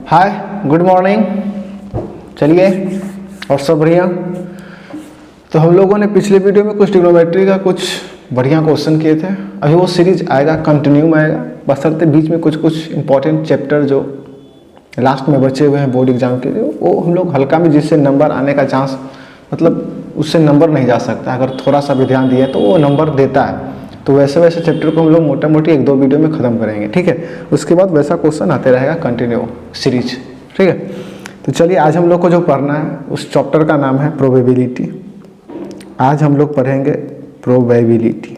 हाय, good morning. चलिए, और सब बढ़िया। तो हम लोगों ने पिछले वीडियो में कुछ ट्रिग्नोमेट्री का कुछ बढ़िया क्वेश्चन किए थे। अभी वो सीरीज आएगा, कंटिन्यू में आएगा, बशर्ते बीच में कुछ कुछ इंपॉर्टेंट चैप्टर जो लास्ट में बचे हुए हैं बोर्ड एग्जाम के लिए, वो हम लोग हल्का में, जिससे नंबर आने का चांस, मतलब उससे नंबर नहीं जा सकता। अगर थोड़ा सा भी ध्यान दिया तो वो नंबर देता है। तो वैसे वैसे चैप्टर को हम लोग मोटा मोटी 1-2 वीडियो में ख़त्म करेंगे, ठीक है। उसके बाद वैसा क्वेश्चन आते रहेगा कंटिन्यू सीरीज, ठीक है। तो चलिए, आज हम लोग को जो पढ़ना है उस चैप्टर का नाम है प्रोबेबिलिटी। आज हम लोग पढ़ेंगे प्रोबेबिलिटी।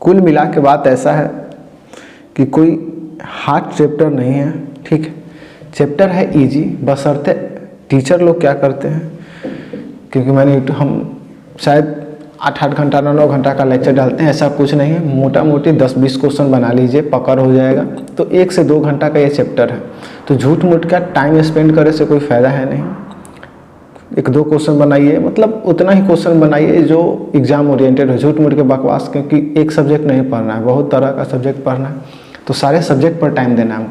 कुल मिला के बात ऐसा है कि कोई हार्ड चैप्टर नहीं है, ठीक है। चैप्टर है इजी, बशर्ते टीचर लोग क्या करते हैं, क्योंकि हम शायद 8-8 घंटा 9-9 घंटा का लेक्चर डालते हैं, ऐसा कुछ नहीं है। मोटा मोटी 10-20 क्वेश्चन बना लीजिए, पकड़ हो जाएगा। तो 1 से 2 घंटा का ये चैप्टर है। तो झूठ मूठ का टाइम स्पेंड करे से कोई फ़ायदा है नहीं। 1-2 क्वेश्चन बनाइए, मतलब उतना ही क्वेश्चन बनाइए जो एग्जाम ओरिएंटेड हो। झूठ मूठ के बकवास, क्योंकि एक सब्जेक्ट नहीं पढ़ना है, बहुत तरह का सब्जेक्ट पढ़ना है। तो सारे सब्जेक्ट पर टाइम देना है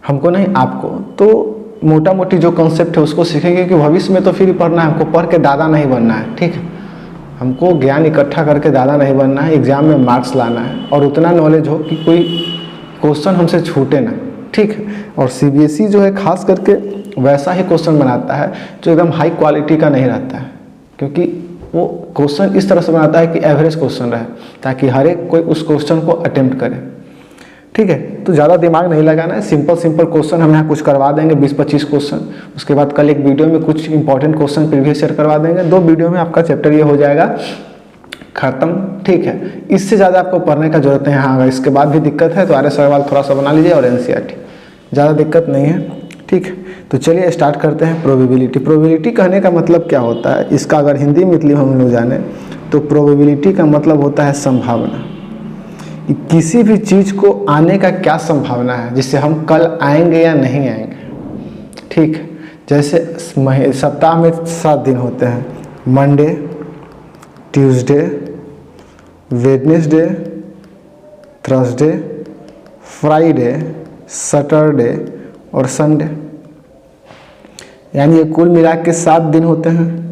हमको नहीं, आपको। तो मोटा मोटी जो कॉन्सेप्ट है उसको सीखेंगे कि भविष्य में तो फिर पढ़ना है हमको, पढ़ के दादा नहीं बनना है, ठीक है। हमको ज्ञान इकट्ठा करके दादा नहीं बनना है, एग्जाम में मार्क्स लाना है, और उतना नॉलेज हो कि कोई क्वेश्चन हमसे छूटे ना, ठीक है। और सीबीएसई जो है खास करके वैसा ही क्वेश्चन बनाता है जो एकदम हाई क्वालिटी का नहीं रहता है, क्योंकि वो क्वेश्चन इस तरह से बनाता है कि एवरेज क्वेश्चन रहे, ताकि हर एक कोई उस क्वेश्चन को अटेम्प्ट करे, ठीक है। तो ज़्यादा दिमाग नहीं लगाना है, सिंपल क्वेश्चन हम यहाँ कुछ करवा देंगे, 20-25 क्वेश्चन। उसके बाद कल एक वीडियो में कुछ इंपॉर्टेंट क्वेश्चन प्रीवियस ईयर करवा देंगे। 2 वीडियो में आपका चैप्टर ये हो जाएगा खत्म, ठीक है। इससे ज़्यादा आपको पढ़ने का जरूरत नहीं है। हाँ, अगर इसके बाद भी दिक्कत है तो आर्य सवाल थोड़ा सा बना लीजिए, और एनसीईआरटी, ज़्यादा दिक्कत नहीं है, ठीक है। तो चलिए स्टार्ट करते हैं प्रोबेबिलिटी। प्रोबेबिलिटी कहने का मतलब क्या होता है, इसका अगर हिंदी में मतलब हम लोग जाने तो प्रोबेबिलिटी का मतलब होता है संभावना। किसी भी चीज़ को आने का क्या संभावना है, जिससे हम कल आएंगे या नहीं आएंगे, ठीक है। जैसे सप्ताह में 7 दिन होते हैं, Monday, Tuesday, Wednesday, Thursday, Friday, Saturday और संडे। यानी ये कुल मिला के 7 दिन होते हैं।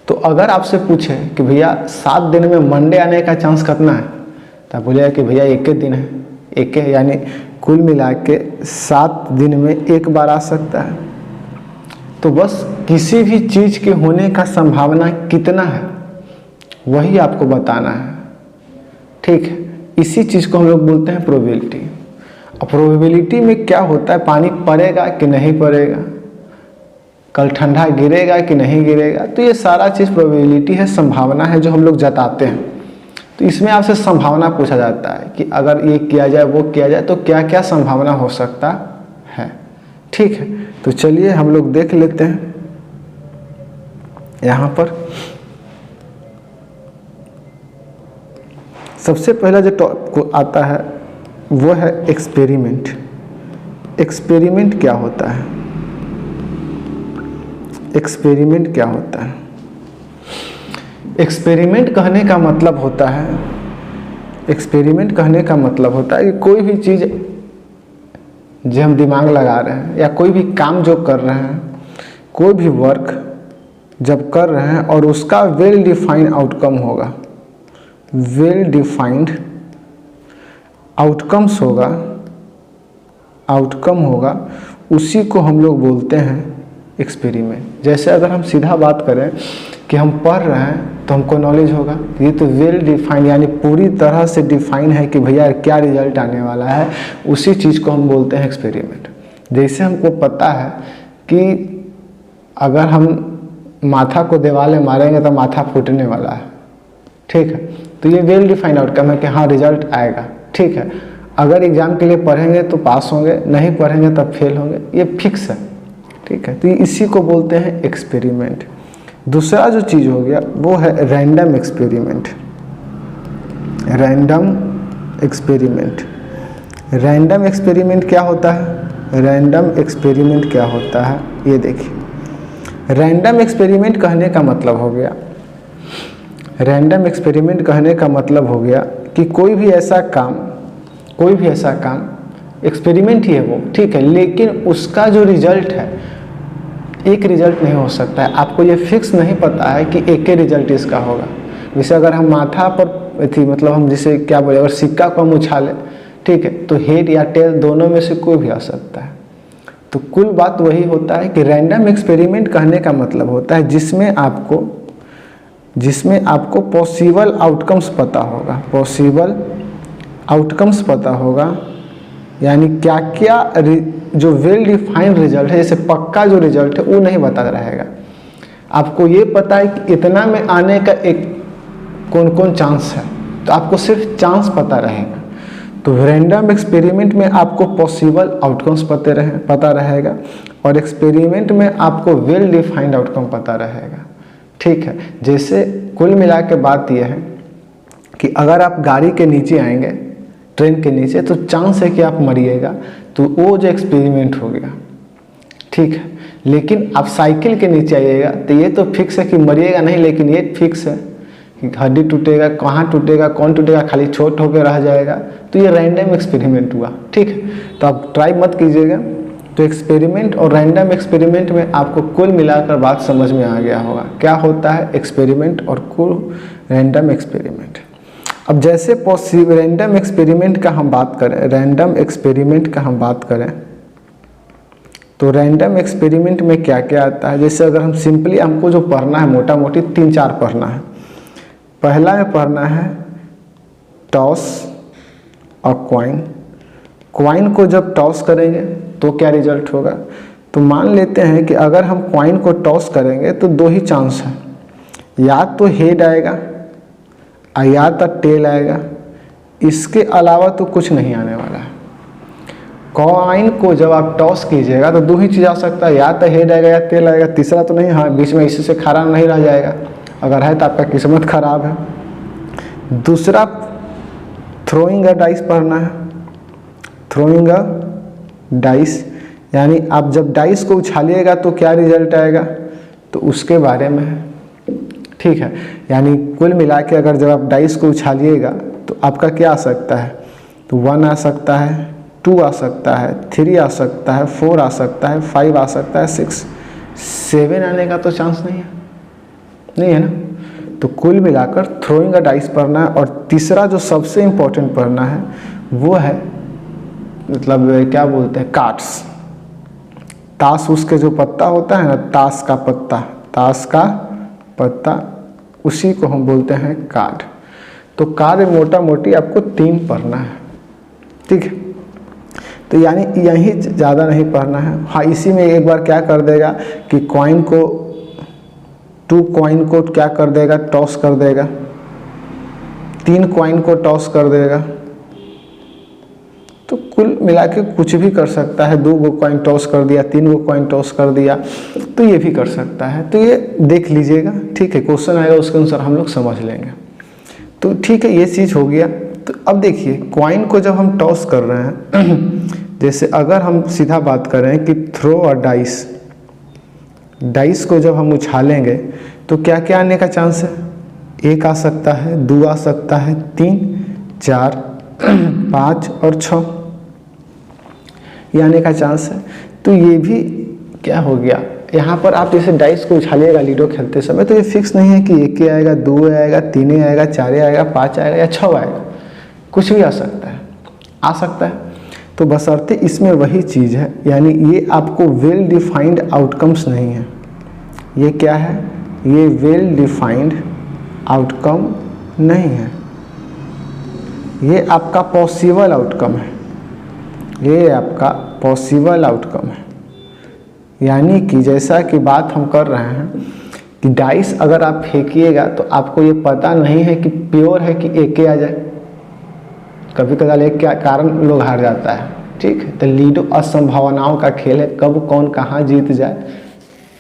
तो अगर आपसे पूछे कि भैया 7 दिन में मंडे आने का चांस कितना है, तो आप बोलिएगा कि भैया 1 दिन है, 1, यानी कुल मिला के 7 दिन में 1 बार आ सकता है। तो बस किसी भी चीज़ के होने का संभावना कितना है वही आपको बताना है, ठीक है। इसी चीज़ को हम लोग बोलते हैं प्रोबेबिलिटी। अब प्रोबेबिलिटी में क्या होता है, पानी पड़ेगा कि नहीं पड़ेगा, कल ठंडा गिरेगा कि नहीं गिरेगा, तो ये सारा चीज़ प्रोबेबिलिटी है, संभावना है जो हम लोग जताते हैं। तो इसमें आपसे संभावना पूछा जाता है कि अगर ये किया जाए, वो किया जाए, तो क्या क्या संभावना हो सकता है, ठीक है। तो चलिए हम लोग देख लेते हैं। यहाँ पर सबसे पहला जो टॉपिक आता है वो है एक्सपेरिमेंट। एक्सपेरिमेंट क्या होता है? एक्सपेरिमेंट क्या होता है? एक्सपेरिमेंट कहने का मतलब होता है, एक्सपेरिमेंट कहने का मतलब होता है कि कोई भी चीज़ जो हम दिमाग लगा रहे हैं, या कोई भी काम जो कर रहे हैं, कोई भी वर्क जब कर रहे हैं और उसका वेल डिफाइंड आउटकम होगा, वेल डिफाइंड आउटकम्स होगा, आउटकम होगा, उसी को हम लोग बोलते हैं एक्सपेरिमेंट। जैसे अगर हम सीधा बात करें कि हम पढ़ रहे हैं तो हमको नॉलेज होगा, ये तो वेल डिफाइंड यानी पूरी तरह से डिफाइन है कि भैया क्या रिजल्ट आने वाला है, उसी चीज़ को हम बोलते हैं एक्सपेरिमेंट। जैसे हमको पता है कि अगर हम माथा को दीवार में मारेंगे तो माथा फूटने वाला है, ठीक है। तो ये वेल डिफाइंड आउटकम है कि हाँ रिजल्ट आएगा, ठीक है। अगर एग्जाम के लिए पढ़ेंगे तो पास होंगे, नहीं पढ़ेंगे तब फेल होंगे, ये फिक्स है, ठीक है। तो इसी को बोलते हैं एक्सपेरिमेंट। दूसरा जो चीज़ हो गया वो है random experiment. Random experiment, random experiment क्या होता है? रैंडम एक्सपेरिमेंट क्या होता है ये देखिए। रैंडम एक्सपेरिमेंट कहने का मतलब हो गया, रैंडम एक्सपेरिमेंट कहने का मतलब हो गया कि कोई भी ऐसा काम एक्सपेरिमेंट ही है वो, ठीक है, लेकिन उसका जो रिजल्ट है एक रिजल्ट नहीं हो सकता है। आपको ये फिक्स नहीं पता है कि एक ही रिजल्ट इसका होगा। जैसे अगर हम माथा पर थी, मतलब हम जिसे क्या बोले, अगर सिक्का को हम उछालें, ठीक है, तो हेड या टेल दोनों में से कोई भी आ सकता है। तो कुल बात वही होता है कि रैंडम एक्सपेरिमेंट कहने का मतलब होता है जिसमें आपको पॉसिबल आउटकम्स पता होगा, पॉसिबल आउटकम्स पता होगा, यानी क्या क्या जो वेल डिफाइंड रिजल्ट है, जैसे पक्का जो रिजल्ट है वो नहीं बता रहेगा। आपको ये पता है कि इतना में आने का एक कौन कौन चांस है, तो आपको सिर्फ चांस पता रहेगा। तो रैंडम एक्सपेरिमेंट में आपको पॉसिबल आउटकम्स पता रहेगा और एक्सपेरिमेंट में आपको वेल डिफाइंड आउटकम पता रहेगा, ठीक है। जैसे कुल मिला के बात यह है कि अगर आप गाड़ी के नीचे आएंगे, ट्रेन के नीचे, तो चांस है कि आप मरिएगा, तो वो जो एक्सपेरिमेंट हो गया, ठीक है। लेकिन आप साइकिल के नीचे आइएगा तो ये तो फिक्स है कि मरिएगा नहीं, लेकिन ये फिक्स है कि हड्डी टूटेगा, कहाँ टूटेगा, कौन टूटेगा, खाली छोट होकर रह जाएगा। तो ये रैंडम एक्सपेरिमेंट हुआ, ठीक है। तो आप ट्राई मत कीजिएगा। तो एक्सपेरिमेंट और रैंडम एक्सपेरिमेंट में आपको कुल मिलाकर बात समझ में आ गया होगा क्या होता है एक्सपेरिमेंट और कुल रैंडम एक्सपेरिमेंट। अब जैसे पॉसिबल रैंडम एक्सपेरिमेंट का हम बात करें, तो रैंडम एक्सपेरिमेंट में क्या क्या आता है। जैसे अगर हम सिंपली हमको जो पढ़ना है, मोटा मोटी 3-4 पढ़ना है। पहला में पढ़ना है टॉस और कॉइन को जब टॉस करेंगे तो क्या रिजल्ट होगा। तो मान लेते हैं कि अगर हम कॉइन को टॉस करेंगे तो 2 ही चांस है, या तो हेड आएगा या तो टेल आएगा, इसके अलावा तो कुछ नहीं आने वाला है। कॉइन को जब आप टॉस कीजिएगा तो 2 ही चीज़ आ सकता है, या तो हेड आएगा या टेल आएगा, तीसरा तो नहीं। हाँ, बीच में इसी से खड़ा नहीं रह जाएगा, अगर है तो आपका किस्मत खराब है। दूसरा थ्रोइंग अ डाइस पढ़ना है। थ्रोइंग अ डाइस यानी आप जब डाइस को उछालिएगा तो क्या रिजल्ट आएगा, तो उसके बारे में है, ठीक है। यानी कुल मिला के अगर जब आप डाइस को उछालिएगा तो आपका क्या आ सकता है, तो 1 आ सकता है, 2 आ सकता है, 3 आ सकता है, 4 आ सकता है, 5 आ सकता है, 6, 7 आने का तो चांस नहीं है ना। तो कुल मिलाकर थ्रोइंग अ डाइस पढ़ना है। और तीसरा जो सबसे इम्पोर्टेंट पढ़ना है वो है, मतलब क्या बोलते हैं, कार्ड्स। ताश उसके जो पत्ता होता है ना, ताश का पत्ता, उसी को हम बोलते हैं कार्ड। तो कार्ड मोटा मोटी आपको 3 पढ़ना है, ठीक है। तो यानी यही ज़्यादा नहीं पढ़ना है। हाँ, इसी में एक बार क्या कर देगा कि कॉइन को 2 कॉइन को क्या कर देगा, टॉस कर देगा, 3 कॉइन को टॉस कर देगा। तो कुल मिला के कुछ भी कर सकता है, 2 कॉइन टॉस कर दिया, 3 कॉइन टॉस कर दिया, तो ये भी कर सकता है। तो ये देख लीजिएगा, ठीक है। क्वेश्चन आएगा उसके अनुसार हम लोग समझ लेंगे। तो ठीक है, ये चीज़ हो गया। तो अब देखिए कॉइन को जब हम टॉस कर रहे हैं जैसे अगर हम सीधा बात करें कि थ्रो और डाइस को जब हम उछालेंगे तो क्या क्या आने का चांस है, 1 आ सकता है, 2 आ सकता है, 3, 4, 5 और 6 ये आने का चांस है। तो ये भी क्या हो गया, यहाँ पर आप जैसे डाइस को उछालिएगा लीडो खेलते समय, तो ये फिक्स नहीं है कि 1 ही आएगा, 2 आएगा, 3 आएगा, 4 आएगा, 5 आएगा या 6 आएगा, कुछ भी आ सकता है। तो बशर्ते इसमें वही चीज़ है, यानी ये आपको वेल डिफाइंड आउटकम्स नहीं है। ये क्या है, ये वेल डिफाइंड आउटकम नहीं है, ये आपका पॉसिबल आउटकम है, ये आपका पॉसिबल आउटकम है। यानी कि जैसा कि बात हम कर रहे हैं कि डाइस अगर आप फेंकिएगा तो आपको ये पता नहीं है कि प्योर है कि 1 आ जाए, कभी कभार एक क्या कारण लोग हार जाता है, ठीक है। तो लीडो असंभावनाओं का खेल है, कब कौन कहाँ जीत जाए,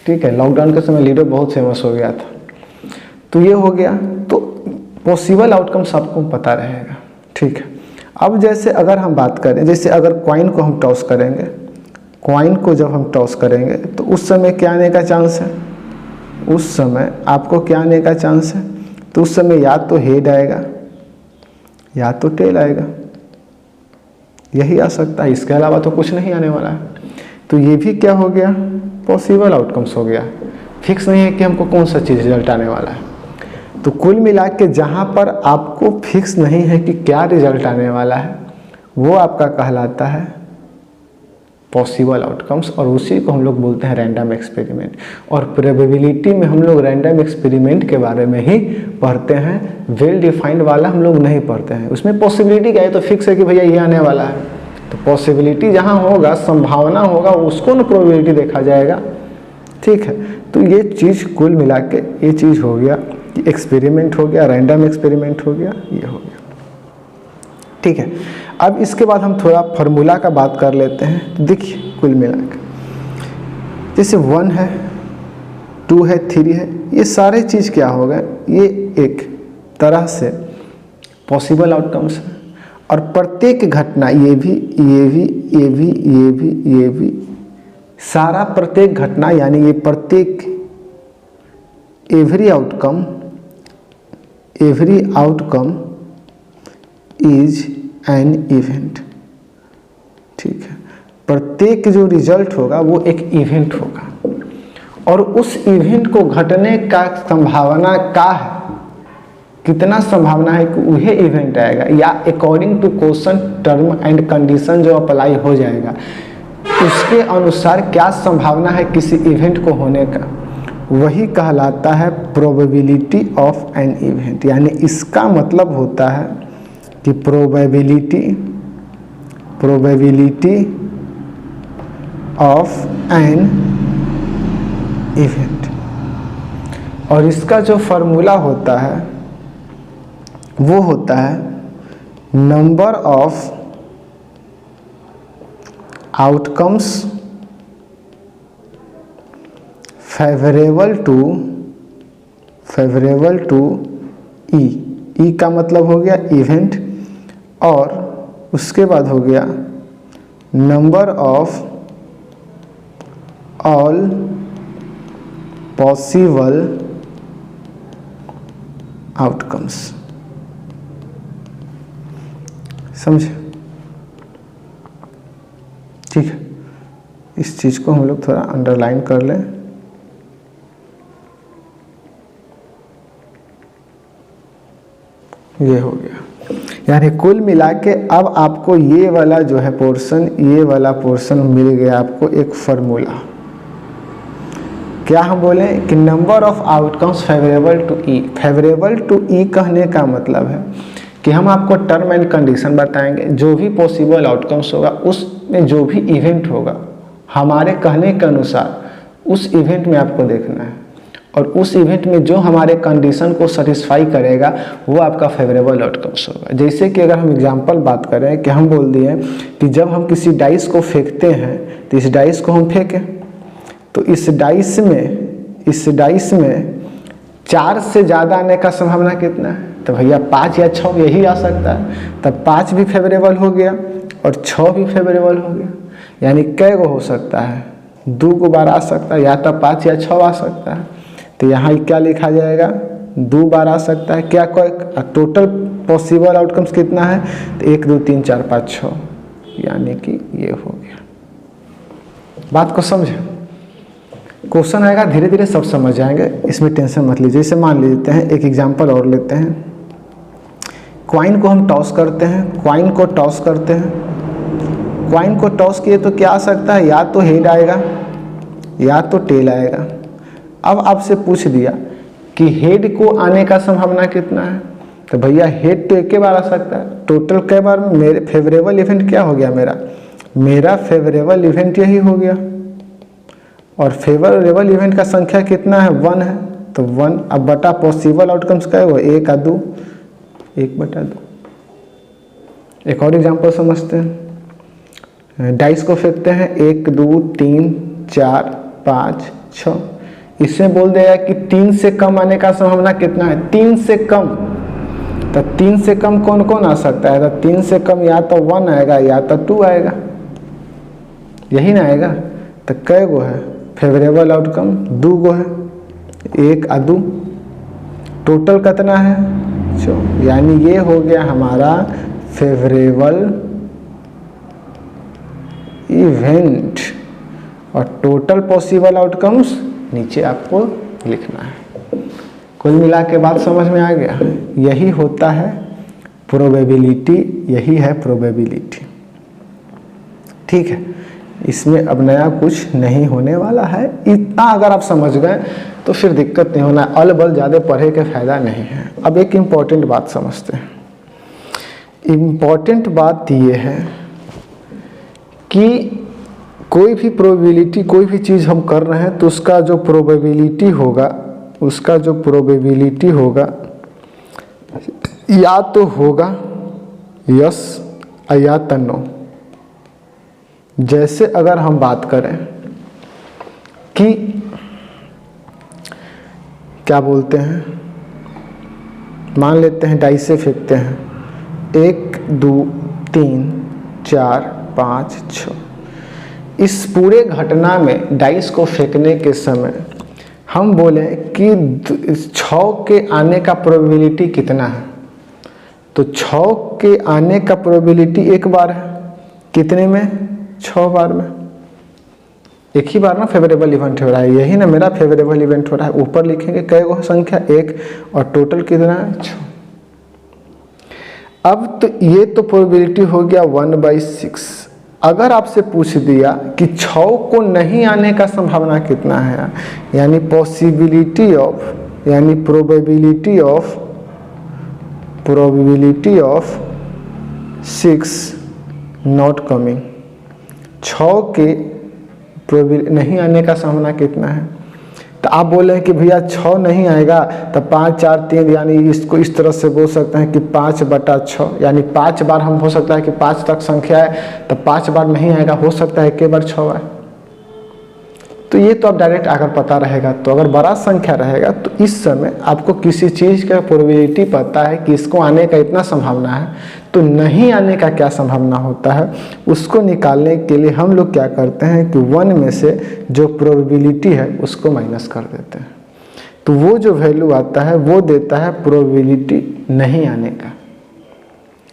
ठीक है। लॉकडाउन के समय लीडो बहुत फेमस हो गया था। तो ये हो गया, तो पॉसिबल आउटकम सबको पता रहेगा, ठीक है। अब जैसे अगर हम बात करें, जैसे अगर कॉइन को हम टॉस करेंगे, कॉइन को जब हम टॉस करेंगे तो उस समय क्या आने का चांस है, उस समय आपको क्या आने का चांस है, तो उस समय या तो हेड आएगा या तो टेल आएगा, यही आ सकता है, इसके अलावा तो कुछ नहीं आने वाला है। तो ये भी क्या हो गया, पॉसिबल आउटकम्स हो गया। फिक्स नहीं है कि हमको कौन सा चीज़ रिजल्ट आने वाला है। तो कुल मिला के जहाँ पर आपको फिक्स नहीं है कि क्या रिजल्ट आने वाला है, वो आपका कहलाता है पॉसिबल आउटकम्स, और उसी को हम लोग बोलते हैं रैंडम एक्सपेरिमेंट। और प्रोबेबिलिटी में हम लोग रैंडम एक्सपेरिमेंट के बारे में ही पढ़ते हैं, वेल डिफाइंड वाला हम लोग नहीं पढ़ते हैं। उसमें पॉसिबिलिटी क्या है, तो फिक्स है कि भैया ये आने वाला है। तो पॉसिबिलिटी जहाँ होगा, संभावना होगा, उसको ना प्रोबेबिलिटी देखा जाएगा। ठीक है, तो ये चीज़ कुल मिला के ये चीज़ हो गया, एक्सपेरिमेंट हो गया, रैंडम एक्सपेरिमेंट हो गया, ये हो गया। ठीक है, अब इसके बाद हम थोड़ा फार्मूला का बात कर लेते हैं। तो देखिए कुल मिला के जैसे 1 है, 2 है, 3 है, ये सारे चीज़ क्या हो गए, ये एक तरह से पॉसिबल आउटकम्स है। और प्रत्येक घटना, ये भी, ये भी, ये भी, ये भी, ये भी, सारा प्रत्येक घटना, यानी ये प्रत्येक every outcome is an event. ठीक है, प्रत्येक जो रिजल्ट होगा वो एक इवेंट होगा, और उस इवेंट को घटने का संभावना क्या है, कितना संभावना है कि वह इवेंट आएगा, या according to question term and condition जो अप्लाई हो जाएगा, उसके अनुसार क्या संभावना है किसी इवेंट को होने का, वही कहलाता है प्रोबेबिलिटी ऑफ एन इवेंट। यानी इसका मतलब होता है कि प्रोबेबिलिटी ऑफ एन इवेंट। और इसका जो फॉर्मूला होता है वो होता है number of outcomes favourable to E का मतलब हो गया इवेंट, और उसके बाद हो गया number of all possible outcomes. समझे? ठीक है, इस चीज को हम लोग थोड़ा अंडरलाइन कर लें। ये हो गया, यानी कुल मिला के अब आपको ये वाला जो है पोर्शन, ये वाला पोर्शन मिल गया आपको एक फार्मूला। क्या हम बोले कि number of outcomes favourable to E. Favourable to E कहने का मतलब है कि हम आपको टर्म एंड कंडीशन बताएंगे, जो भी पॉसिबल आउटकम्स होगा उसमें जो भी इवेंट होगा, हमारे कहने के अनुसार उस इवेंट में आपको देखना है, और उस इवेंट में जो हमारे कंडीशन को सेटिस्फाई करेगा वो आपका फेवरेबल आउटकम्स होगा। जैसे कि अगर हम एग्जांपल बात करें कि हम बोल दिए कि जब हम किसी डाइस को फेंकते हैं तो इस डाइस को हम फेंकें, तो इस डाइस में 4 से ज़्यादा आने का संभावना कितना है, तो भैया 5 या 6 यही आ सकता है। तब 5 भी फेवरेबल हो गया और 6 भी फेवरेबल हो गया, यानी कै गो हो सकता है, 2 बार आ सकता है, या तो 5 या 6 आ सकता है। तो यहाँ क्या लिखा जाएगा, 2 बार आ सकता है। क्या टोटल पॉसिबल आउटकम्स कितना है, तो 1 2 3 4 5 6, यानी कि ये हो गया। बात को समझे? क्वेश्चन आएगा, धीरे धीरे सब समझ जाएंगे, इसमें टेंशन मत लीजिए। जैसे मान लेते हैं एक एग्जांपल और लेते हैं, क्वाइन को हम टॉस करते हैं, क्वाइन को टॉस किए तो क्या आ सकता है, या तो हेड आएगा या तो टेल आएगा। अब आपसे पूछ दिया कि हेड को आने का संभावना कितना है, तो भैया हेड तो एक बार आ सकता है। टोटल कई बार मेरे फेवरेबल इवेंट क्या हो गया, मेरा फेवरेबल इवेंट यही हो गया, और फेवरेबल इवेंट का संख्या कितना है, 1 है, तो 1। अब बटा पॉसिबल आउटकम्स क्या है, 1 आ 2, 1/2। एक और एग्जांपल समझते हैं, डाइस को फेंकते हैं 1 2 3 4 5 6, इसमें बोल देगा कि 3 से कम आने का संभावना कितना है, 3 से कम। तो 3 से कम कौन कौन आ सकता है, तो 3 से कम या तो 1 आएगा या तो 2 आएगा, यही ना आएगा। तो कै गो है फेवरेबल आउटकम, 2 गो है, 1 आ 2, टोटल कितना है 4, यानी ये हो गया हमारा फेवरेबल इवेंट और टोटल पॉसिबल आउटकम्स नीचे आपको लिखना है। कुल मिला के बात समझ में आ गया। यही होता है प्रोबेबिलिटी, यही है प्रोबेबिलिटी। ठीक है, इसमें अब नया कुछ नहीं होने वाला है। इतना अगर आप समझ गए तो फिर दिक्कत नहीं होना। अल बल ज़्यादा पढ़े के फायदा नहीं है। अब एक इम्पॉर्टेंट बात समझते हैं। इम्पॉर्टेंट बात ये है कि कोई भी प्रोबेबिलिटी, कोई भी चीज़ हम कर रहे हैं तो उसका जो प्रोबेबिलिटी होगा, उसका जो प्रोबेबिलिटी होगा या तो होगा यस या तो नो। जैसे अगर हम बात करें कि क्या बोलते हैं, मान लेते हैं डाइस से फेंकते हैं 1 2 3 4 5 6। इस पूरे घटना में डाइस को फेंकने के समय हम बोले कि 6 के आने का प्रोबेबिलिटी कितना है, तो 6 के आने का प्रोबेबिलिटी एक बार है, कितने में, 6 बार में। एक ही बार ना फेवरेबल इवेंट हो रहा है, यही ना मेरा फेवरेबल इवेंट हो रहा है। ऊपर लिखेंगे कई गो संख्या, 1, और टोटल कितना है, 6। अब तो ये तो प्रोबेबिलिटी हो गया 1/6। अगर आपसे पूछ दिया कि 6 को नहीं आने का संभावना कितना है, यानी पॉसिबिलिटी ऑफ, यानी प्रोबेबिलिटी ऑफ 6 नॉट कमिंग, 6 के नहीं आने का संभावना कितना है, तो आप बोले कि भैया 6 नहीं आएगा तो 5 4 3, यानी इसको इस तरह से बोल सकते हैं कि 5/6, यानी 5 बार हम हो सकता है कि 5 तक संख्या है तो 5 बार नहीं आएगा, हो सकता है एक बार 6 आए। तो ये तो अब डायरेक्ट अगर पता रहेगा, तो अगर बड़ा संख्या रहेगा तो इस समय आपको किसी चीज़ का प्रोबेबिलिटी पता है कि इसको आने का इतना संभावना है, तो नहीं आने का क्या संभावना होता है, उसको निकालने के लिए हम लोग क्या करते हैं कि 1 में से जो प्रोबेबिलिटी है उसको माइनस कर देते हैं। तो वो जो वैल्यू आता है वो देता है प्रोबेबिलिटी नहीं आने का।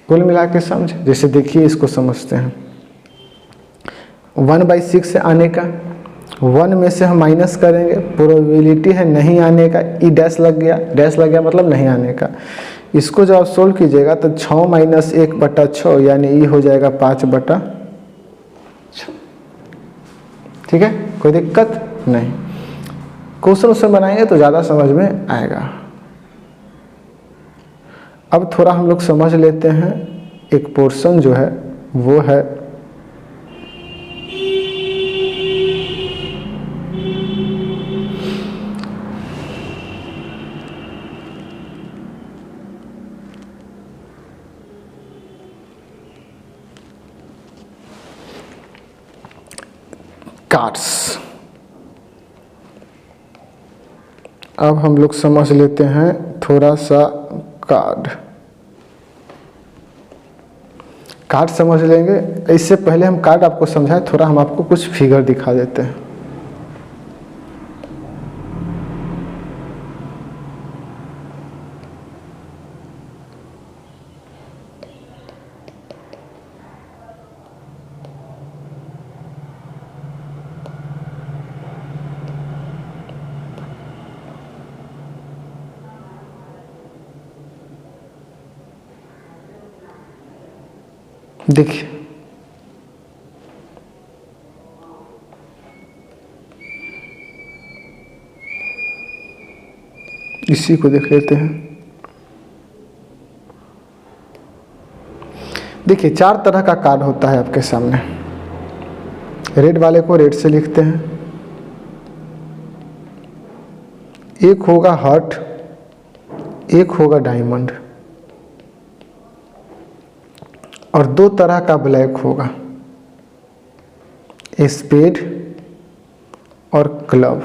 कुल मिला के समझ, जैसे देखिए इसको समझते हैं। 1/6 से आने का, 1 में से हम माइनस करेंगे, प्रोबेबिलिटी है नहीं आने का, ई डैश लग गया, डैश लग गया मतलब नहीं आने का। इसको जब आप सोल्व कीजिएगा तो 6 - 1/6 यानी ई हो जाएगा 5/6। ठीक है, कोई दिक्कत नहीं। क्वेश्चन उससे बनाएंगे तो ज़्यादा समझ में आएगा। अब थोड़ा हम लोग समझ लेते हैं एक पोर्शन जो है वो है कार्ड्स। अब हम लोग समझ लेते हैं थोड़ा सा कार्ड समझ लेंगे। इससे पहले हम कार्ड आपको समझाएं, थोड़ा हम आपको कुछ फिगर दिखा देते हैं। देखिए इसी को देख लेते हैं। देखिए 4 तरह का कार्ड होता है आपके सामने। रेड वाले को रेड से लिखते हैं, एक होगा हार्ट, एक होगा डायमंड, और 2 तरह का ब्लैक होगा, स्पेड और क्लब।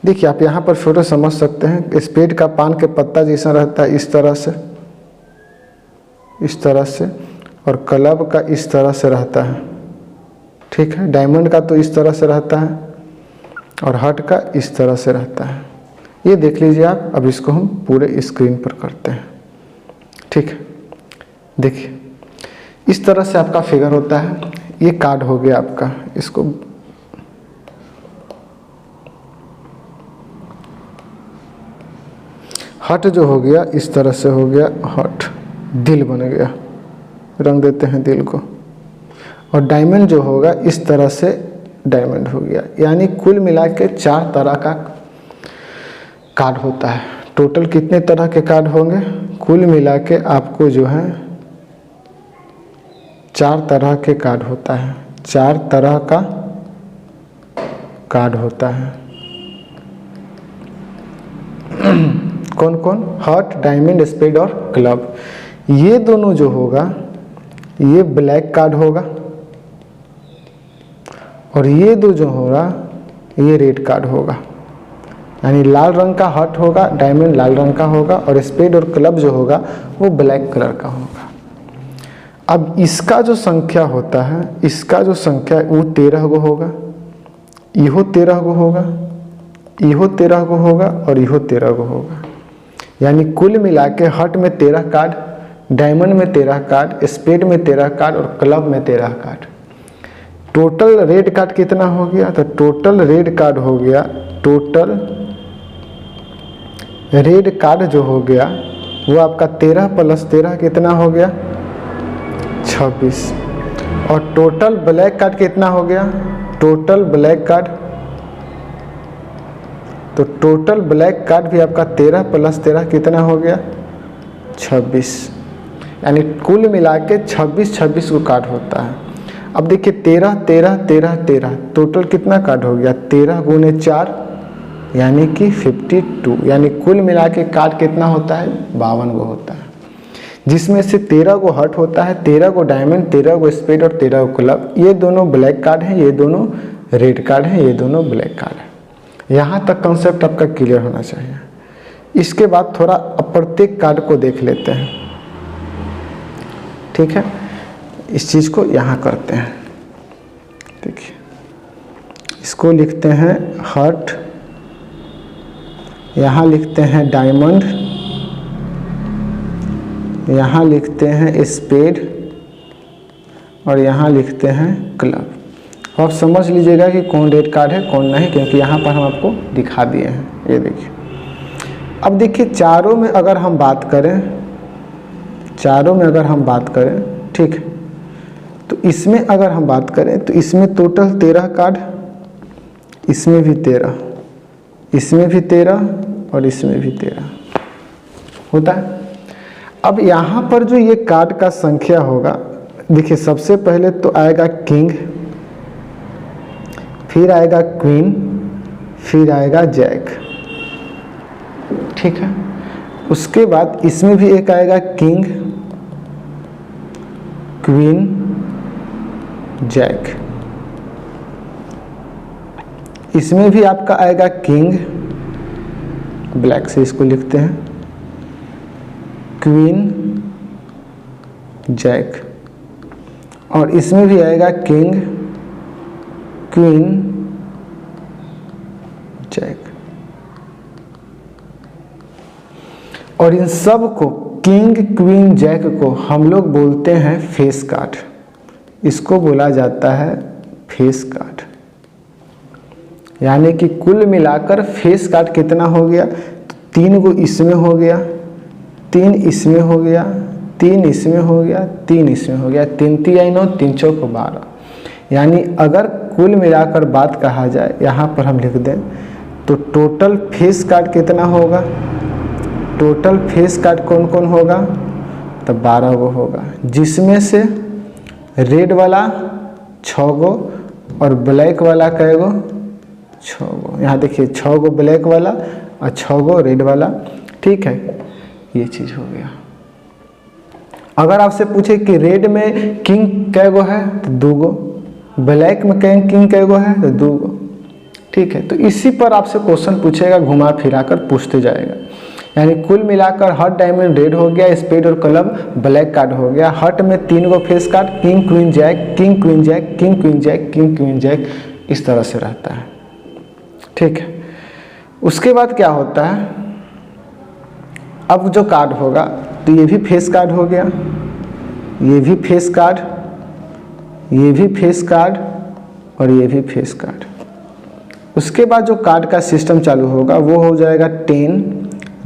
देखिए आप यहाँ पर फोटो समझ सकते हैं। स्पेड का पान के पत्ता जैसा रहता है इस तरह से, और क्लब का इस तरह से रहता है। ठीक है, डायमंड का तो इस तरह से रहता है और हार्ट का इस तरह से रहता है। ये देख लीजिए आप। अब इसको हम पूरे स्क्रीन पर करते हैं। ठीक है, देखिए इस तरह से आपका फिगर होता है। ये कार्ड हो गया आपका, इसको हट जो हो गया इस तरह से हो गया, हट दिल बन गया, रंग देते हैं दिल को। और डायमंड जो होगा इस तरह से डायमंड हो गया। यानी कुल मिला के 4 तरह का कार्ड होता है। टोटल कितने तरह के कार्ड होंगे? कुल मिला के आपको जो है 4 तरह के कार्ड होता है। 4 तरह का कार्ड होता है। कौन कौन? हार्ट, डायमंड, स्पेड और क्लब। ये दोनों जो होगा ये ब्लैक कार्ड होगा, और ये दो जो होगा ये रेड कार्ड होगा। यानी लाल रंग का हार्ट होगा, डायमंड लाल रंग का होगा, और स्पेड और क्लब जो होगा वो ब्लैक कलर का होगा। अब इसका जो संख्या होता है, इसका जो संख्या वो 13 गो होगा, इहो 13 गो होगा, इहो 13 गो होगा, और इहो 13 गो होगा। यानी कुल मिला के हार्ट में 13 कार्ड, डायमंड में 13 कार्ड, स्पेड में 13 कार्ड और क्लब में 13 कार्ड। टोटल रेड कार्ड कितना हो गया? तो टोटल रेड कार्ड हो गया, टोटल रेड कार्ड जो हो गया वो आपका 13 + 13 कितना हो गया? 26। और टोटल ब्लैक कार्ड कितना हो गया? टोटल ब्लैक कार्ड, तो टोटल ब्लैक कार्ड भी आपका 13 + 13 कितना हो गया? 26। यानी कुल मिला के 26 को कार्ड होता है। अब देखिए 13 13 13 13 टोटल कितना कार्ड हो गया? 13 × 4 यानी कि 52। यानी कुल मिला के कार्ड कितना होता है? 52 गो होता है, जिसमें से 13 गो हर्ट होता है, 13 गो डायमंड, 13 गो स्पेड और 13 गो क्लब। ये दोनों ब्लैक कार्ड हैं, ये दोनों रेड कार्ड हैं, ये दोनों ब्लैक कार्ड हैं। यहाँ तक कंसेप्ट आपका क्लियर होना चाहिए। इसके बाद थोड़ा प्रत्येक कार्ड को देख लेते हैं, ठीक है। इस चीज़ को यहाँ करते हैं, देखिए इसको लिखते हैं हार्ट, यहाँ लिखते हैं डायमंड, यहाँ लिखते हैं स्पेड और यहाँ लिखते हैं क्लब। आप समझ लीजिएगा कि कौन रेड कार्ड है कौन नहीं, क्योंकि यहाँ पर हम आपको दिखा दिए हैं। ये देखिए, अब देखिए चारों में अगर हम बात करें, चारों में अगर हम बात करें, ठीक है, तो इसमें अगर हम बात करें तो इसमें टोटल 13 कार्ड, इसमें भी 13, इसमें भी 13 और इसमें भी 13 होता है। अब यहाँ पर जो ये कार्ड का संख्या होगा, देखिए सबसे पहले तो आएगा किंग, फिर आएगा क्वीन, फिर आएगा जैक, ठीक है। उसके बाद इसमें भी एक आएगा किंग, क्वीन, जैक। इसमें भी आपका आएगा किंग, ब्लैक से इसको लिखते हैं, क्वीन, जैक, और इसमें भी आएगा किंग, क्वीन, जैक। और इन सब को, किंग, क्वीन, जैक को हम लोग बोलते हैं फेस कार्ड। इसको बोला जाता है फेस कार्ड। यानी कि कुल मिलाकर फेस कार्ड कितना हो गया? तो 3 गो इसमें हो गया, 3 इसमें हो गया, 3 इसमें हो गया, 3 इसमें हो गया, 3 3 9, 3 4 12। यानी अगर कुल मिलाकर बात कहा जाए, यहाँ पर हम लिख दें तो टोटल फेस कार्ड कितना होगा? टोटल फेस कार्ड कौन कौन होगा? तो 12 गो होगा, जिसमें से रेड वाला 6 गो और ब्लैक वाला कै गो? 6 गो। यहाँ देखिए 6 गो ब्लैक वाला और 6 गो रेड वाला, ठीक है। ये चीज़ हो गया। अगर आपसे पूछे कि रेड में किंग कै गो है तो 2 गो, ब्लैक में किंग कै गो है तो 2 गो, ठीक है। तो इसी पर आपसे क्वेश्चन पूछेगा, घुमा फिरा कर पूछते जाएगा। यानी कुल मिलाकर हर्ट, डायमंड रेड हो गया, स्पेड और क्लब ब्लैक कार्ड हो गया। हर्ट में 3 गो face card, king, queen, jack, king, queen, jack, king, queen, jack, king, queen, jack, इस तरह से रहता है, ठीक है। उसके बाद क्या होता है, अब जो कार्ड होगा तो ये भी फेस कार्ड हो गया, ये भी फेस कार्ड, ये भी फेस कार्ड और ये भी फेस कार्ड। उसके बाद जो कार्ड का सिस्टम चालू होगा वो हो जाएगा 10,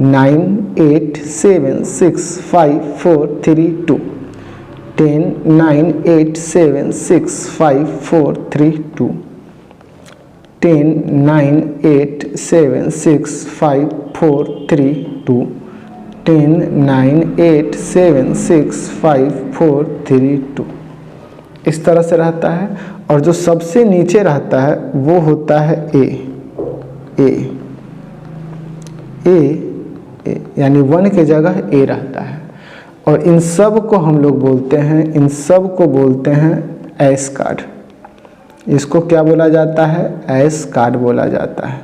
9, 8, 7, 6, 5, 4, 3, 2। 10, 9, 8, 7, 6, 5, 4, 3, 2। 10, 9, 8, 7, 6, 5, 4, 3, 2। 10, 9, 8, 7, 6, 5, 4, 3, 2। इस तरह से रहता है। और जो सबसे नीचे रहता है वो होता है ए, यानी 1 की जगह ए रहता है। और इन सब को हम लोग बोलते हैं, इन सब को बोलते हैं एस कार्ड। इसको क्या बोला जाता है? एस कार्ड बोला जाता है।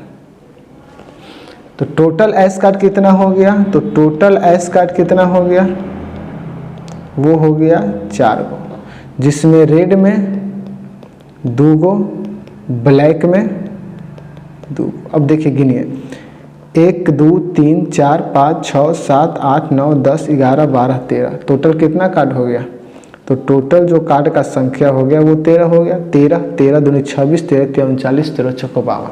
तो टोटल एस कार्ड कितना हो गया? तो टोटल एस कार्ड कितना हो गया? वो हो गया 4 गो, जिसमें रेड में 2 गो, ब्लैक में 2 गो। अब देखिए गिनिए, 1, 2, 3, 4, 5, 6, 7, 8, 9, 10, 11, 12, 13। टोटल कितना कार्ड हो गया? तो टोटल जो कार्ड का संख्या हो गया वो 13 हो गया। 13 दूनी 26, 13 3 39, 13 चौको 52।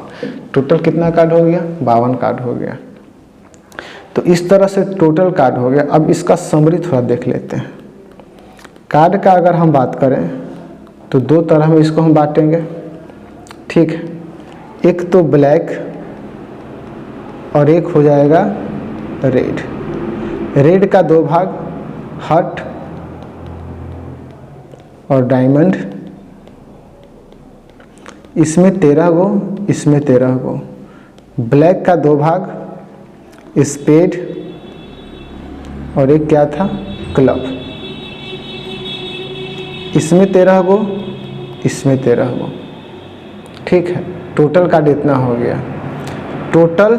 टोटल कितना कार्ड हो गया? 52 कार्ड हो गया। तो इस तरह से टोटल कार्ड हो गया। अब इसका समरी थोड़ा देख लेते हैं। कार्ड का अगर हम बात करें तो 2 तरह में इसको हम बांटेंगे, ठीक है। एक तो ब्लैक और एक हो जाएगा रेड। रेड का 2 भाग, हार्ट और डायमंड। इसमें 13 गो, इसमें 13 गो। ब्लैक का 2 भाग, स्पेड और एक क्या था? क्लब। इसमें 13 गो, इसमें 13 गो, ठीक है। टोटल कार्ड इतना हो गया। टोटल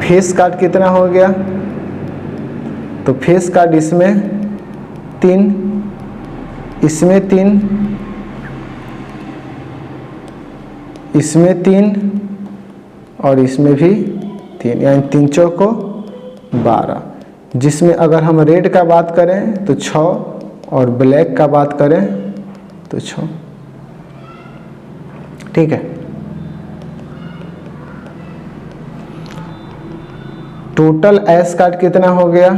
फेस कार्ड कितना हो गया? तो फेस कार्ड इसमें 3, इसमें 3, इसमें 3 और इसमें भी 3, यानी 3 चौको 12। जिसमें अगर हम रेड का बात करें तो 6 और ब्लैक का बात करें तो 6, ठीक है। टोटल एस कार्ड कितना हो गया?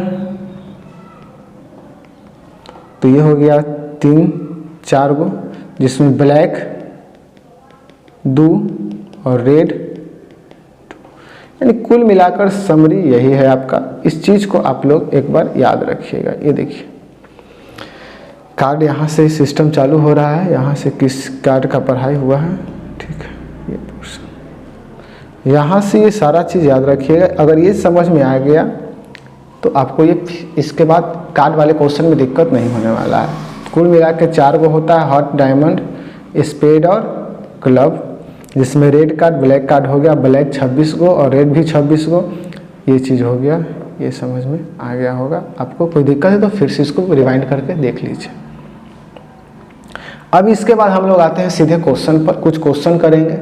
तो ये हो गया 3, 4 गो, जिसमें ब्लैक 2 और रेड 2। यानी कुल मिलाकर समरी यही है आपका। इस चीज को आप लोग एक बार याद रखिएगा। ये देखिए कार्ड, यहाँ से सिस्टम चालू हो रहा है, यहाँ से किस कार्ड का पढ़ाई हुआ है, ठीक है। ये पोर्शन, यहाँ से ये सारा चीज़ याद रखिएगा। अगर ये समझ में आ गया तो आपको ये इसके बाद कार्ड वाले क्वेश्चन में दिक्कत नहीं होने वाला है। कुल मिला के 4 गो होता है, हार्ट, डायमंड, स्पेड और क्लब। जिसमें रेड कार्ड, ब्लैक कार्ड हो गया। ब्लैक 26 गो और रेड भी 26 गो। ये चीज़ हो गया, ये समझ में आ गया होगा। आपको कोई दिक्कत है तो फिर से इसको रिवाइंड करके देख लीजिए। अब इसके बाद हम लोग आते हैं सीधे क्वेश्चन पर। कुछ क्वेश्चन करेंगे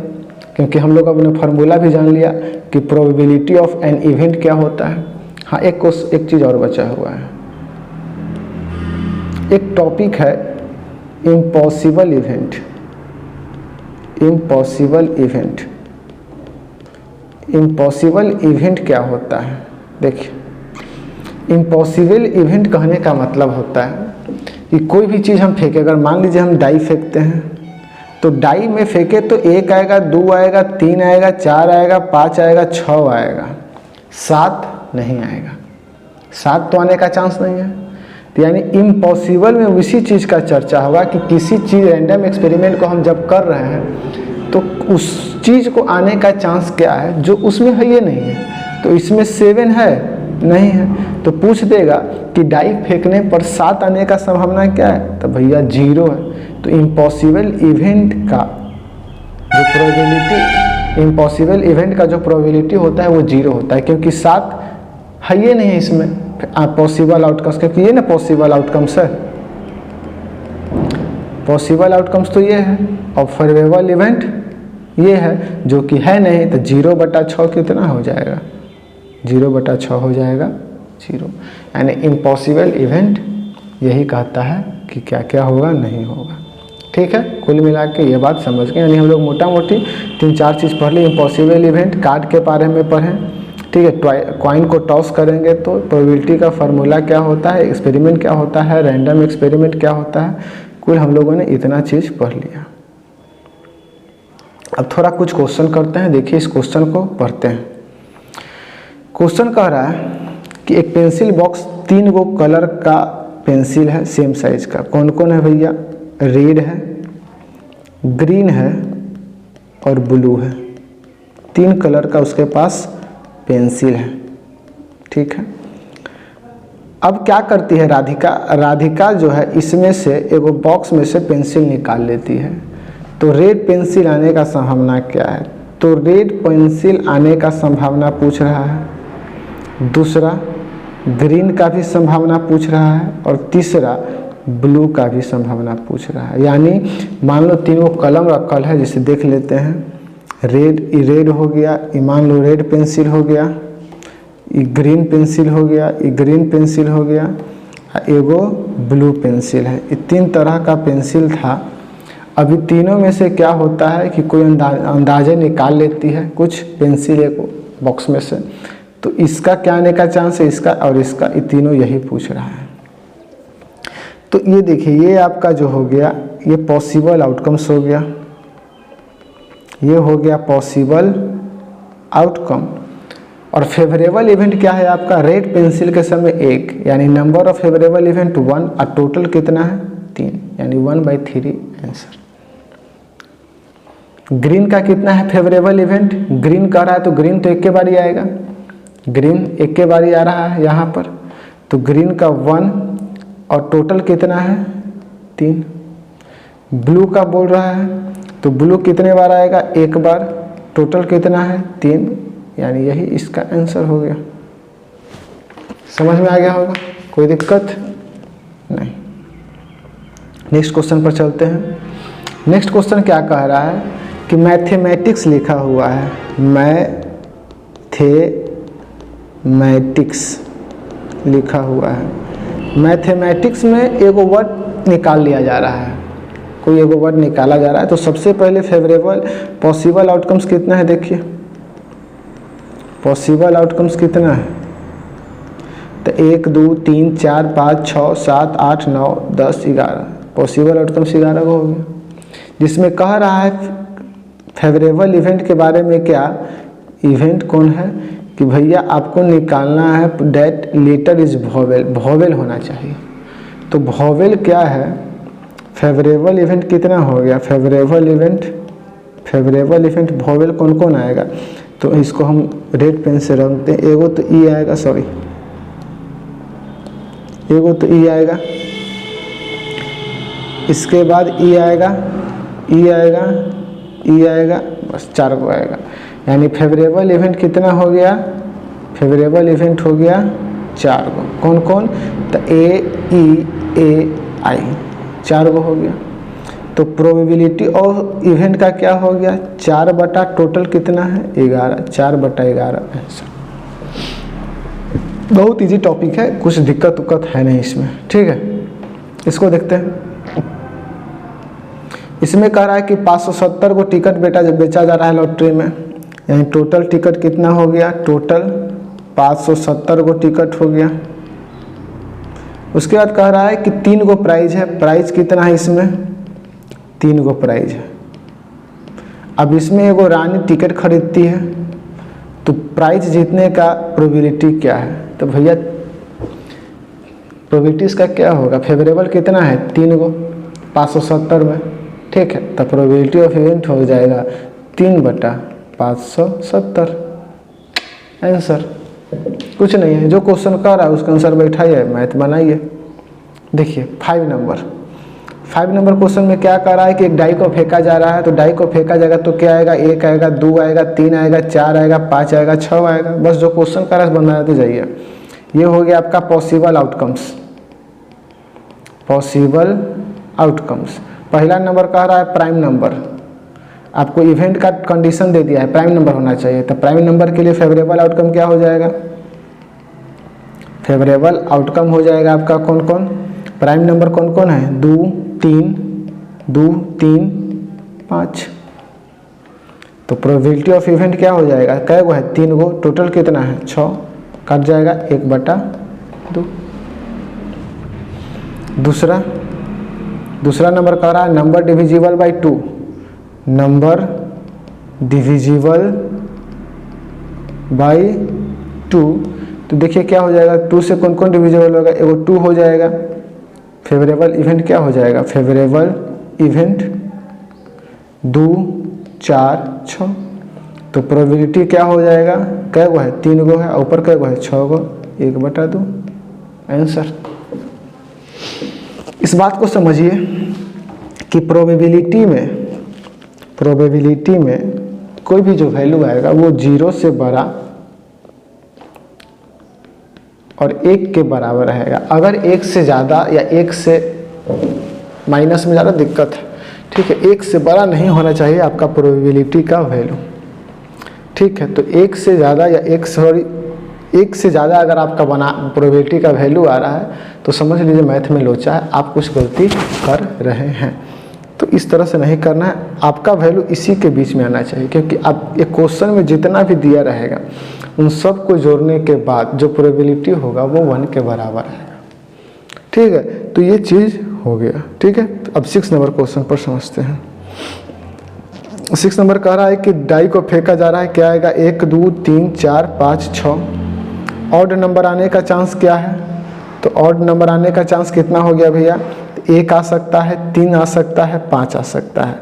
क्योंकि हम लोग अपने फार्मूला भी जान लिया कि प्रोबेबिलिटी ऑफ एन इवेंट क्या होता है। हाँ, एक चीज़ और बचा हुआ है। एक टॉपिक है impossible event. Impossible event, impossible event क्या होता है? देखिए, इम्पॉसिबल इवेंट कहने का मतलब होता है कि कोई भी चीज़ हम फेंके, अगर मान लीजिए हम डाई फेंकते हैं तो डाई में फेंके तो 1 आएगा, 2 आएगा, 3 आएगा, 4 आएगा, 5 आएगा, 6 आएगा, 7 नहीं आएगा। 7 तो आने का चांस नहीं है। तो यानी इम्पॉसिबल में उसी चीज़ का चर्चा होगा कि किसी चीज़ रैंडम एक्सपेरिमेंट को हम जब कर रहे हैं तो उस चीज़ को आने का चांस क्या है जो उसमें है ये नहीं है। तो इसमें 7 है, नहीं है, तो पूछ देगा कि डाई फेंकने पर 7 आने का संभावना क्या है? तो भैया 0 है। तो इम्पॉसिबल इवेंट का जो प्रोबेबिलिटी, इम्पॉसिबल इवेंट का जो प्रोबेबिलिटी होता है वो 0 होता है, क्योंकि 7 है ये नहीं है इसमें पॉसिबल आउटकम्स, क्योंकि ये ना पॉसिबल आउटकम्स है। पॉसिबल आउटकम्स तो ये है और फेवरेबल इवेंट ये है, जो कि है नहीं। तो 0/6 कितना हो जाएगा? 0/6 हो जाएगा 0। यानी इम्पॉसिबल इवेंट यही कहता है कि क्या क्या होगा नहीं होगा। ठीक है, कुल मिला के ये बात समझ गए। यानी हम लोग मोटा मोटी 3-4 चीज़ पढ़ ली। इम्पॉसिबल इवेंट कार्ड के बारे में पढ़ें, ठीक है। कॉइन को टॉस करेंगे तो प्रोबेबिलिटी का फार्मूला क्या होता है, एक्सपेरिमेंट क्या होता है, रैंडम एक्सपेरिमेंट क्या होता है, कुल हम लोगों ने इतना चीज़ पढ़ लिया। अब थोड़ा कुछ क्वेश्चन करते हैं, देखिए इस क्वेश्चन को पढ़ते हैं। क्वेश्चन कह रहा है कि एक पेंसिल बॉक्स 3 गो कलर का पेंसिल है सेम साइज का। कौन कौन है भैया? रेड है, ग्रीन है और ब्लू है। 3 कलर का उसके पास पेंसिल है, ठीक है। अब क्या करती है राधिका? राधिका जो है इसमें से एगो बॉक्स में से पेंसिल निकाल लेती है। तो रेड पेंसिल आने का संभावना क्या है? तो रेड पेंसिल आने का संभावना पूछ रहा है। दूसरा ग्रीन का भी संभावना पूछ रहा है और तीसरा ब्लू का भी संभावना पूछ रहा है। यानी मान लो 3 कलम रखल है, जिसे देख लेते हैं। रेड हो गया, ये मान लो रेड पेंसिल हो गया, ये ग्रीन पेंसिल हो गया, ये ग्रीन पेंसिल हो गया, एगो ब्लू पेंसिल है। ये 3 तरह का पेंसिल था। अभी तीनों में से क्या होता है कि कोई अंदाजे निकाल लेती है कुछ पेंसिल एक बॉक्स में से। तो इसका क्या आने का चांस है, इसका और इसका, ये तीनों यही पूछ रहा है। तो ये देखिए, ये आपका जो हो गया ये पॉसिबल आउटकम्स हो गया, ये हो गया पॉसिबल आउटकम। और फेवरेबल इवेंट क्या है आपका? रेड पेंसिल के समय 1, यानी नंबर ऑफ फेवरेबल इवेंट 1 और टोटल कितना है? 3, यानी 1/3 आंसर। ग्रीन का कितना है फेवरेबल इवेंट? ग्रीन कह रहा है तो ग्रीन तो एक के बारी आएगा, ग्रीन एक के बारी आ रहा है यहाँ पर। तो ग्रीन का 1 और टोटल कितना है? 3। ब्लू का बोल रहा है तो ब्लू कितने बार आएगा? 1 बार। टोटल कितना है? 3, यानी यही इसका आंसर हो गया। समझ में आ गया होगा, कोई दिक्कत नहीं। नेक्स्ट क्वेश्चन पर चलते हैं। नेक्स्ट क्वेश्चन क्या कह रहा है कि मैथमेटिक्स लिखा हुआ है, मैथमेटिक्स लिखा हुआ है। मैथमेटिक्स में एगो वर्ड निकाल लिया जा रहा है, कोई एगो वर्ड निकाला जा रहा है। तो सबसे पहले फेवरेबल पॉसिबल आउटकम्स कितना है? देखिए पॉसिबल आउटकम्स कितना है? तो 1 2 3 4 5 6 7 8 9 10 11 पॉसिबल आउटकम्स 11 को हो गया। जिसमें कह रहा है फेवरेबल इवेंट के बारे में, क्या इवेंट कौन है कि भैया आपको निकालना है that letter is vowel, vowel होना चाहिए। तो वोवेल क्या है? फेवरेबल इवेंट कितना हो गया? फेवरेबल इवेंट वोवेल कौन कौन आएगा? तो इसको हम रेड पेन से रखते हैं। एगो तो ई आएगा, सॉरी एगो तो ई आएगा, इसके बाद ई आएगा, ई आएगा, ई आएगा, बस 4 को आएगा। यानी फेवरेबल इवेंट कितना हो गया? फेवरेबल इवेंट हो गया 4 को। कौन कौन? तो A, चार को हो गया। तो प्रोबेबिलिटी ऑफ इवेंट का क्या हो गया? 4 बटा टोटल कितना है? 11, 4/11 आंसर। बहुत इजी टॉपिक है, कुछ दिक्कत उक्कत है नहीं इसमें, ठीक है। इसको देखते हैं। इसमें कह रहा है कि 570 को टिकट बेचा जा रहा है लॉटरी में, यानी टोटल टिकट कितना हो गया? टोटल 570 को टिकट हो गया। उसके बाद कह रहा है कि 3 गो प्राइज है। प्राइज कितना है इसमें? 3 गो प्राइज है। अब इसमें एगो रानी टिकट खरीदती है, तो प्राइज जीतने का प्रोबेबिलिटी क्या है? तो भैया प्रोबेबिलिटी इसका क्या होगा? फेवरेबल कितना है? 3 गो 570 में, ठीक है। तो प्रोबेबिलिटी ऑफ इवेंट हो जाएगा 3/570 आंसर। कुछ नहीं है, जो क्वेश्चन कर रहा है उसका आंसर बैठाइए, मैथ बनाइए। देखिए 5 नंबर क्वेश्चन में क्या कर रहा है कि एक डाई को फेंका जा रहा है। तो डाई को फेंका जाएगा तो क्या आएगा? 1 आएगा, 2 आएगा, 3 आएगा, 4 आएगा, 5 आएगा, 6 आएगा। बस जो क्वेश्चन कर रहा है बनाते जाइए। ये हो गया आपका पॉसिबल आउटकम्स। पॉसिबल आउटकम्स पहला नंबर कह रहा है प्राइम नंबर। आपको इवेंट का कंडीशन दे दिया है, प्राइम नंबर होना चाहिए। तो प्राइम नंबर के लिए फेवरेबल आउटकम क्या हो जाएगा? फेवरेबल आउटकम हो जाएगा आपका कौन कौन? प्राइम नंबर कौन कौन है? 2 3 2 3 5। तो प्रोबेबिलिटी ऑफ इवेंट क्या हो जाएगा? कै गो है? 3 गो। टोटल कितना है? 6। कट जाएगा 1/2। दूसरा नंबर कह रहा है number divisible by 2। Number divisible by 2। तो देखिए क्या हो जाएगा, 2 से कौन कौन डिविजिबल होगा? एगो 2 हो जाएगा। फेवरेबल इवेंट क्या हो जाएगा? Favourable event 2 4 6। तो प्रोबेबिलिटी क्या हो जाएगा? कै गो है? 3 गो है। ऊपर कै गो है? 6 गो। 1/2 आंसर। इस बात को समझिए कि प्रोबेबिलिटी में कोई भी जो वैल्यू आएगा वो 0 से बड़ा और 1 के बराबर रहेगा। अगर 1 से ज़्यादा या 1 से माइनस में ज़्यादा दिक्कत है, ठीक है। 1 से बड़ा नहीं होना चाहिए आपका प्रोबेबिलिटी का वैल्यू, ठीक है। तो 1 से ज़्यादा या 1 से ज़्यादा अगर आपका प्रोबेबिलिटी का वैल्यू आ रहा है तो समझ लीजिए मैथ में लोचा है, आप कुछ गलती कर रहे हैं। तो इस तरह से नहीं करना है, आपका वैल्यू इसी के बीच में आना चाहिए, क्योंकि आप एक क्वेश्चन में जितना भी दिया रहेगा उन सब को जोड़ने के बाद जो प्रोबेबिलिटी होगा वो 1 के बराबर है, ठीक है। तो ये चीज़ हो गया, ठीक है। तो अब 6 नंबर क्वेश्चन पर समझते हैं। 6 नंबर कह रहा है कि डाई को फेंका जा रहा है, क्या आएगा? 1 2 3 4 5 6। ऑड नंबर आने का चांस क्या है? तो ऑड नंबर आने का चांस कितना हो गया भैया? 1 आ सकता है, 3 आ सकता है, 5 आ सकता है।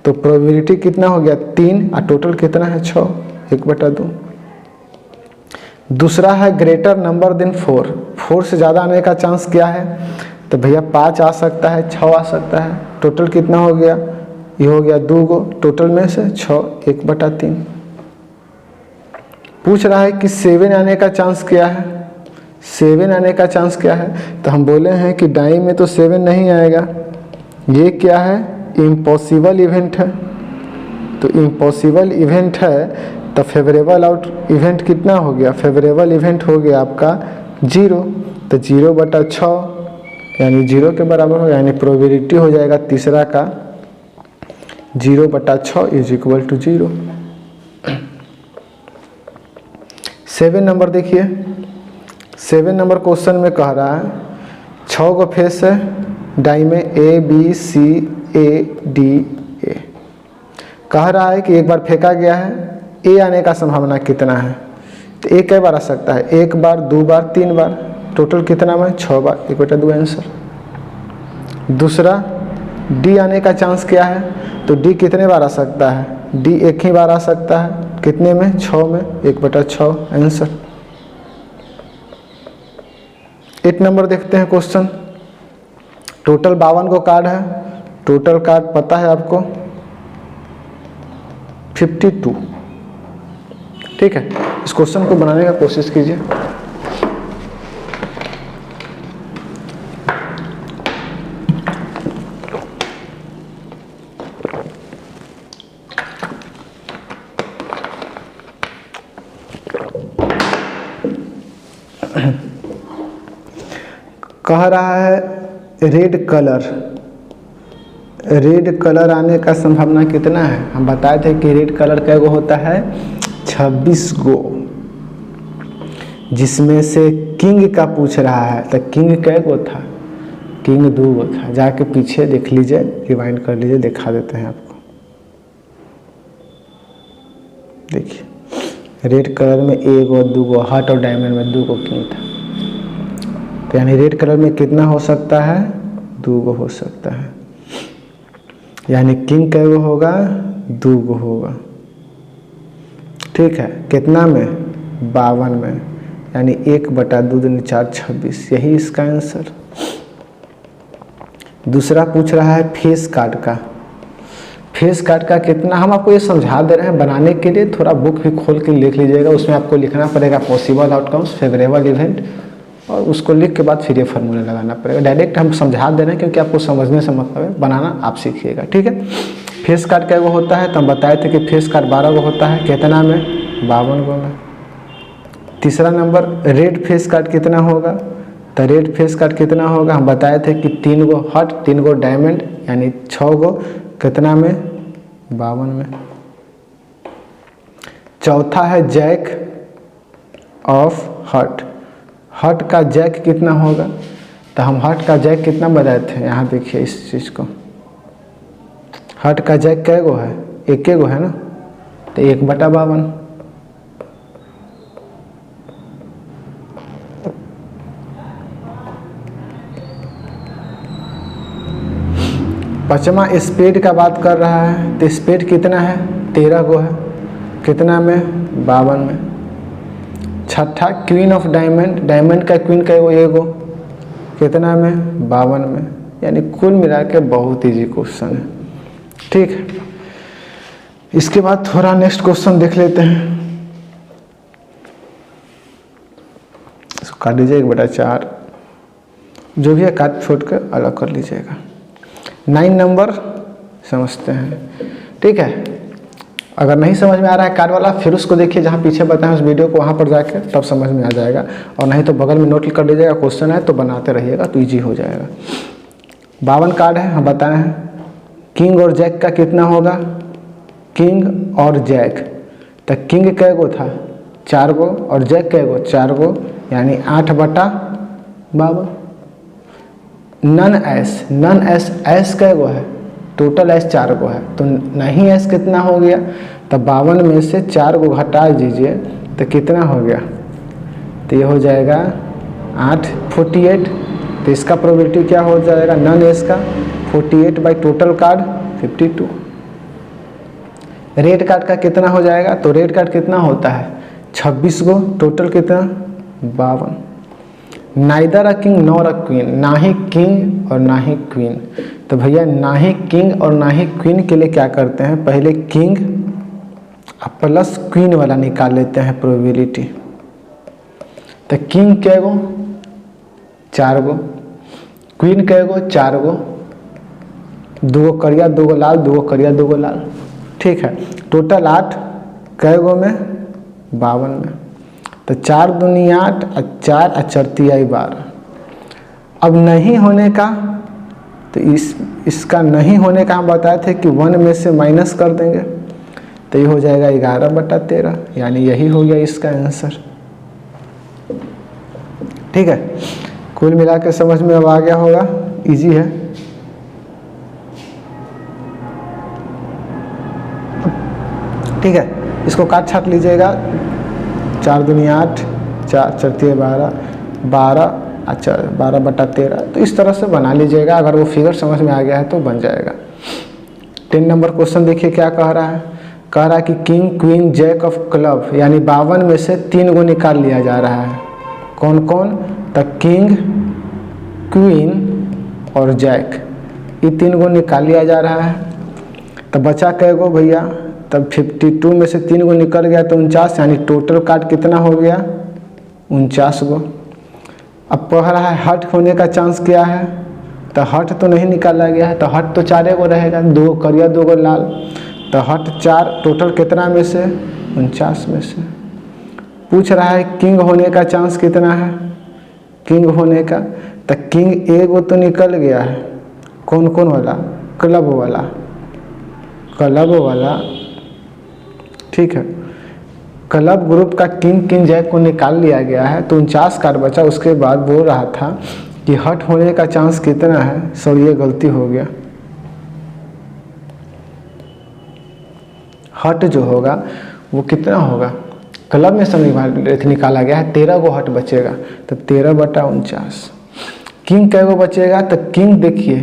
तो प्रोबेबिलिटी कितना हो गया? 3 और टोटल कितना है? 6। 1/2। दूसरा है ग्रेटर नंबर देन 4। 4 से ज़्यादा आने का चांस क्या है? तो भैया 5 आ सकता है, 6 आ सकता है। टोटल कितना हो गया? ये हो गया 2 गो। टोटल में से 6। 1/3। पूछ रहा है कि 7 आने का चांस क्या है? 7 आने का चांस क्या है? तो हम बोले हैं कि डाई में तो 7 नहीं आएगा। ये क्या है? इम्पॉसिबल इवेंट है। तो इम्पॉसिबल इवेंट है तो फेवरेबल आउट इवेंट कितना हो गया? फेवरेबल इवेंट हो गया आपका 0। तो 0/6 यानी 0 के बराबर हो, यानी प्रोबेबिलिटी हो जाएगा तीसरा का 0/6 इज इक्वल टू 0। 7 नंबर देखिए, 7 नंबर क्वेश्चन में कह रहा है 6 गो फेस है डाई में, A B C A D A। कह रहा है कि एक बार फेंका गया है, A आने का संभावना कितना है? तो A कई बार आ सकता है? 1 बार, 2 बार, 3 बार। टोटल कितना में? 6 बार। 1/2 आंसर। दूसरा D आने का चांस क्या है? तो D कितने बार आ सकता है? D 1 ही बार आ सकता है। कितने में? 6 में। 1/6 आंसर। 8 नंबर देखते हैं क्वेश्चन। टोटल 52 को कार्ड है। टोटल कार्ड पता है आपको 52, ठीक है। इस क्वेश्चन को बनाने का कोशिश कीजिए। कह रहा है रेड कलर आने का संभावना कितना है? हम बताए थे कि रेड कलर कै गो होता है? 26 गो, जिसमें से किंग का पूछ रहा है। तो किंग कै गो था? किंग 2 गो था। जाके पीछे देख लीजिए, रिवाइंड कर लीजिए, दिखा देते हैं आपको। देखिए रेड कलर में 1 गो, 2 गो, हार्ट और डायमंड में 2 गो किंग था। तो यानी रेड कलर में कितना हो सकता है? 2 गो हो सकता है। यानी किंग कै गो होगा? 2 गो होगा, ठीक है। कितना में? 52 में। यानी 1/2 दूनी 4 26। यही इसका आंसर। दूसरा पूछ रहा है फेस कार्ड का। फेस कार्ड का कितना? हम आपको ये समझा दे रहे हैं बनाने के लिए, थोड़ा बुक भी खोल के लिख लीजिएगा। उसमें आपको लिखना पड़ेगा पॉसिबल आउटकम्स, फेवरेबल इवेंट, और उसको लिख के बाद फिर ये फार्मूला लगाना पड़ेगा। डायरेक्ट हम समझा दे रहे हैं क्योंकि आपको समझने से मतलब है, बनाना आप सीखिएगा, ठीक है। फेस कार्ड कै गो होता है? तो हम बताए थे कि फेस कार्ड 12 गो होता है। कितना में? 52 गो में। तीसरा नंबर रेड फेस कार्ड कितना होगा? तो रेट फेस कार्ड कितना होगा, हम बताए थे कि 3 गो हट 3 गो डायमंड यानी 6 गो कितना में 52 में। चौथा है जैक ऑफ हट, हट का जैक कितना होगा, तो हम हट का जैक कितना बताए थे, यहाँ देखिए इस चीज़ को, हट का जैक कै गो है, एक गो है ना, तो 1/52। पांचवा स्पीड का बात कर रहा है, तो स्पीड कितना है 13 गो है, कितना में 52 में। छठा क्वीन ऑफ डायमंड, डायमंड का क्वीन का एगो कितना में 52 में। यानी कुल मिला के बहुत ईजी क्वेश्चन है, ठीक है। इसके बाद थोड़ा नेक्स्ट क्वेश्चन देख लेते हैं। इसको काट लीजिए 1/4, जो भी है काट छोड़ कर अलग कर लीजिएगा। 9 नंबर समझते हैं, ठीक है। अगर नहीं समझ में आ रहा है कार्ड वाला, फिर उसको देखिए जहाँ पीछे बताएं उस वीडियो को, वहाँ पर जाके तब समझ में आ जाएगा। और नहीं तो बगल में नोट कर लीजिएगा, क्वेश्चन है तो बनाते रहिएगा तो इजी हो जाएगा। 52 कार्ड है, हम बताए हैं। किंग और जैक का कितना होगा, किंग और जैक, तो किंग कै गो था 4 गो और जैक कै गो 4 गो, यानी 8/52। नन एस कै गो है, टोटल एस 4 गो है, तो नहीं एस कितना हो गया, तो 52 में से 4 गो घटा दीजिए तो कितना हो गया, तो ये हो जाएगा 8 48। तो इसका प्रोबेबिलिटी क्या हो जाएगा, नन एस का 48 by total card 52। Red card का कितना हो जाएगा, तो रेड कार्ड कितना होता है 26 गो, टोटल कितना 52। Neither a king nor a queen, ना ही किंग और ना ही क्वीन, तो भैया ना ही किंग और ना ही क्वीन के लिए क्या करते हैं, पहले किंग प्लस क्वीन वाला निकाल लेते हैं प्रोबेबिलिटी। तो किंग कै गो 4 गो, क्वीन कै गो 4 गो, 2 गो करिया 2 गो लाल, 2 गो करिया 2 गो लाल, ठीक है। टोटल 8 कै गो में 52 में, तो 4 दूनी 8 और 4 और 4 तिहाई 12। अब नहीं होने का, तो इसका नहीं होने का हम बताए थे कि 1 में से माइनस कर देंगे, तो ये हो जाएगा 11/13, यानी यही हो गया इसका आंसर, ठीक है। कुल मिला के समझ में अब आ गया होगा, इजी है। ठीक है, इसको काट छाट लीजिएगा, 4 दूनी 8, 4 4 तिहाई 12, 12 अच्छा 12/13, तो इस तरह से बना लीजिएगा। अगर वो फिगर समझ में आ गया है तो बन जाएगा। 10 नंबर क्वेश्चन देखिए क्या कह रहा है, कह रहा है कि king queen jack of club, यानी 52 में से 3 गो निकाल लिया जा रहा है। कौन कौन, तो किंग क्वीन और जैक, ये 3 गो निकाल लिया जा रहा है। तो बचा कै गो भैया, तब 52 में से 3 गो निकल गया तो 49, यानी टोटल कार्ड कितना हो गया 49 गो। अब कह रहा है हट होने का चांस क्या है, तो हट तो नहीं निकाला गया है, तो हट तो 4 गो रहेगा, 2 गो करिया 2 गो लाल, तो हट 4, टोटल कितना में से 49 में से। पूछ रहा है किंग होने का चांस कितना है, किंग होने का, तो किंग एगो तो निकल गया है, कौन कौन वाला, क्लब वाला, क्लब वाला, ठीक है। क्लब ग्रुप का किंग किंग जैक को निकाल लिया गया है, तो 49 कार्ड बचा। उसके बाद बोल रहा था कि हट होने का चांस कितना है, सॉरी ये गलती हो गया, हट जो होगा वो कितना होगा, क्लब में से निकाला गया है, 13 गो हट बचेगा, तो 13/49। किंग कै गो बचेगा, तो किंग देखिए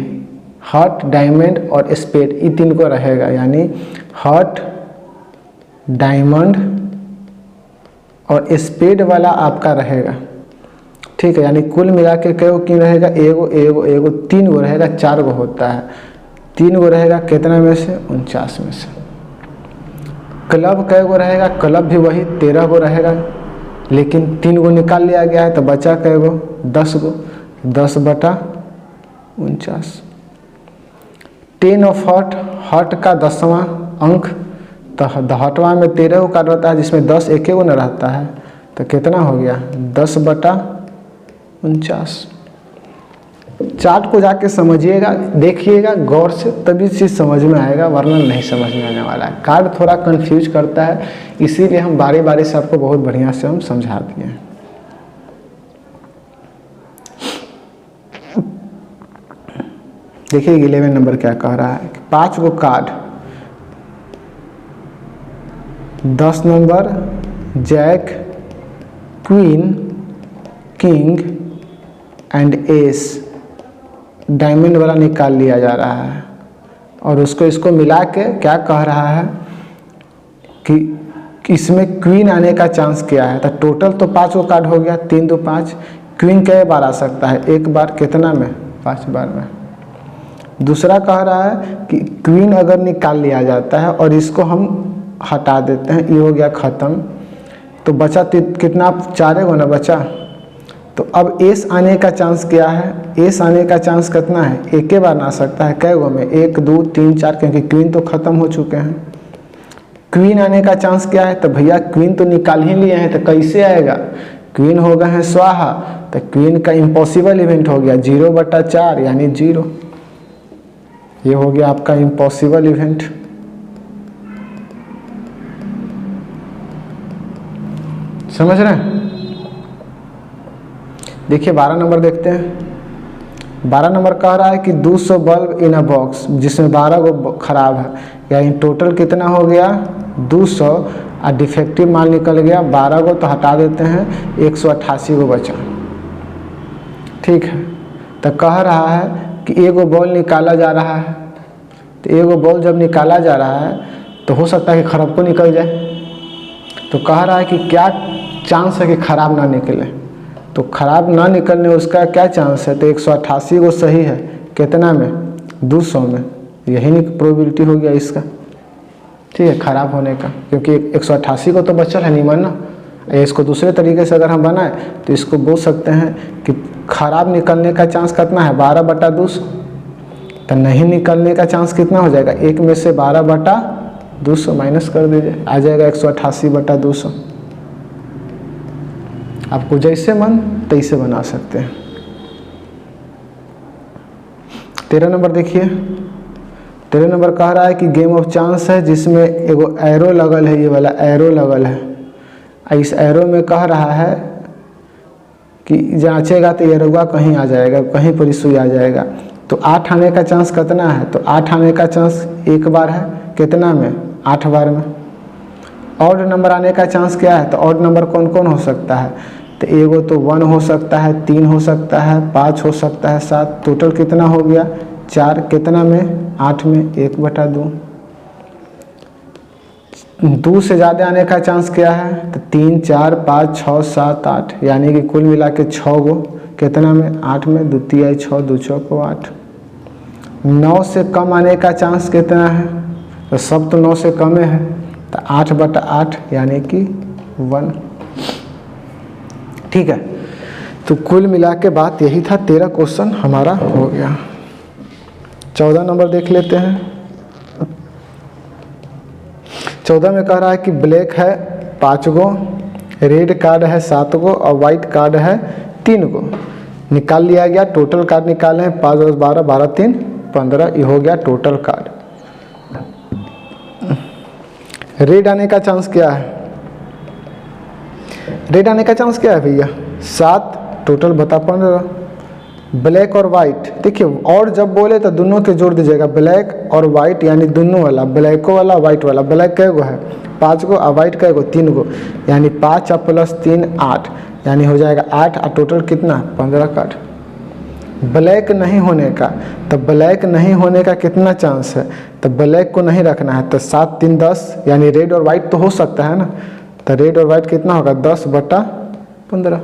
हट डायमंड और स्पेड, ये 3 को रहेगा, यानी हट डायमंड और स्पेड वाला आपका रहेगा, ठीक है। यानी कुल मिला के कै गो किंग रहेगा, एगो एगो एगो 3 गो रहेगा, 4 गो होता है, 3 गो रहेगा कितना में से 49 में से। क्लब कै गो रहेगा, क्लब भी वही 13 गो रहेगा, लेकिन 3 गो निकाल लिया गया है, तो बचा कै गो 10 गो, 10/49। 10 ऑफ हट, हट का 10वां अंक, तो हटवा में 13 गो कार्ड रहता है, जिसमें 10 एक गो न रहता है, तो कितना हो गया 10/49। 49। चार्ट को जाके समझिएगा, देखिएगा गौर से, तभी चीज़ समझ में आएगा, वरना नहीं समझ में आने वाला है। कार्ड थोड़ा कंफ्यूज करता है, इसीलिए हम बारी बारी से आपको बहुत बढ़िया से हम समझा दिए हैं। देखिए 11 नंबर क्या कह रहा है कि 5 गो card, 10 number jack, queen, king and ace diamond वाला निकाल लिया जा रहा है, और उसको इसको मिला के क्या कह रहा है कि इसमें क्वीन आने का चांस क्या है। तो टोटल तो 5 गो कार्ड हो गया, 3 2 5। क्वीन कई बार आ सकता है, एक बार, कितना में, 5 बार में। दूसरा कह रहा है कि क्वीन अगर निकाल लिया जाता है और इसको हम हटा देते हैं, ये हो गया ख़त्म, तो बचा कितना, 4 गो ना बचा। तो अब एस आने का चांस क्या है, एस आने का चांस कितना है, एक ही बार आ सकता है, कै गो में, 1 2 3 4, क्योंकि क्वीन तो ख़त्म हो चुके हैं। क्वीन आने का चांस क्या है, तो भैया क्वीन तो निकाल ही लिए हैं, तो कैसे आएगा, क्वीन हो गए हैं स्वाहा, तो क्वीन का इम्पॉसिबल इवेंट हो गया 0/4 यानी 0। ये हो गया आपका इम्पॉसिबल इवेंट। समझ रहे हैं। देखिए 12 नंबर देखते हैं। 12 नंबर कह रहा है कि 200 बल्ब इन अ बॉक्स, जिसमें 12 गो खराब है, यानी टोटल कितना हो गया 200, और डिफेक्टिव माल निकल गया 12 गो, तो हटा देते हैं, 188 गो बचा। ठीक है, तो कह रहा है कि एगो बॉल निकाला जा रहा है, तो एगो बॉल जब निकाला जा रहा है तो हो सकता है कि खराब को निकल जाए। तो कह रहा है कि क्या चांस है कि खराब ना निकले, तो खराब ना निकलने उसका क्या चांस है, तो 188 गो सही है, कितना में, 200 में, यही प्रोबेबिलिटी हो गया इसका। ठीक है, खराब होने का, क्योंकि 188 को तो बचल है नीमन ना। इसको दूसरे तरीके से अगर हम बनाएं तो इसको बोल सकते हैं कि खराब निकलने का चांस कितना है, 12/200। तो नहीं निकलने का चांस कितना हो जाएगा, 1 में से 12/200 माइनस कर दीजिए, आ जाएगा 188/200। आपको जैसे मन तैसे बना सकते हैं। 13 नंबर देखिए। 13 नंबर कह रहा है कि गेम ऑफ चांस है, जिसमें एगो एरो लगल है, ये वाला एरो लगल है। इस एरो में कह रहा है कि जांचेगा तो एरोगा कहीं आ जाएगा, कहीं पर सुई आ जाएगा। तो 8 आने का चांस कितना है, तो 8 आने का चांस 1 बार है, कितना में, 8 बार में। ऑड नंबर आने का चांस क्या है, तो ऑड नंबर कौन कौन हो सकता है, तो एगो तो 1 हो सकता है, 3 हो सकता है, 5 हो सकता है, 7। टोटल कितना हो गया 4, कितना में, 8 में, 1/2। 2 से ज़्यादा आने का चांस क्या है, तो 3 4 5 6 7 8, यानी कि कुल मिला के 6 गो, कितना में, 8 में, 2 3 6 2 6 8। 9 से कम आने का चांस कितना है, तो सब तो 9 से कम है, तो 8/8 यानी कि 1। ठीक है, तो कुल मिला के बात यही था। 13 क्वेश्चन हमारा हो गया। 14 नंबर देख लेते हैं। 14 में कह रहा है कि ब्लैक है 5 गो, रेड कार्ड है 7 गो और वाइट कार्ड है 3 गो। निकाल लिया गया, टोटल कार्ड निकाले हैं, 5 10 12 12 3 15, ये हो गया टोटल कार्ड। रेड आने का चांस क्या है, रेड आने का चांस क्या है भैया, 7, टोटल बता 15। ब्लैक और वाइट, देखिए और जब बोले तो दोनों के जोड़ दीजिएगा, ब्लैक और वाइट यानी दोनों वाला, ब्लैको वाला वाइट वाला। ब्लैक कै गो है 5 गो और वाइट कै गो 3 गो, यानी 5 + 3 8, यानी हो जाएगा 8 और टोटल कितना 15 कार्ड। ब्लैक नहीं होने का, तो ब्लैक नहीं होने का कितना चांस है, तो ब्लैक को नहीं रखना है, तो 7 3 10, यानी रेड और वाइट तो हो सकता है ना, तो रेड और वाइट कितना होगा 10/15।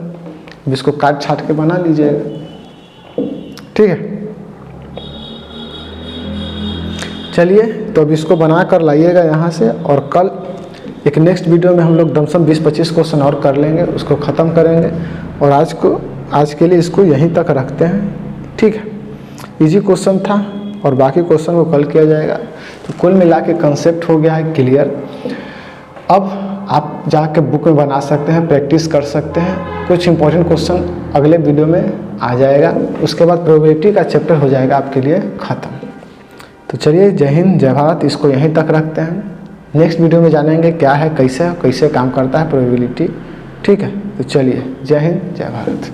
जिसको काट छाट के बना लीजिएगा। ठीक है, चलिए तो अब इसको बना कर लाइएगा यहाँ से, और कल एक नेक्स्ट वीडियो में हम लोग दमसम 20-25 क्वेश्चन और कर लेंगे, उसको ख़त्म करेंगे। और आज के लिए इसको यहीं तक रखते हैं। ठीक है, इजी क्वेश्चन था और बाकी क्वेश्चन को कल किया जाएगा। तो कुल मिला के कंसेप्ट हो गया है क्लियर। अब आप जाके बुक में बना सकते हैं, प्रैक्टिस कर सकते हैं। कुछ इंपॉर्टेंट क्वेश्चन अगले वीडियो में आ जाएगा, उसके बाद प्रोबेबिलिटी का चैप्टर हो जाएगा आपके लिए ख़त्म। तो चलिए, जय हिंद जय भारत, इसको यहीं तक रखते हैं। नेक्स्ट वीडियो में जानेंगे क्या है, कैसे काम करता है प्रोबेबिलिटी। ठीक है, तो चलिए, जय हिंद जय भारत।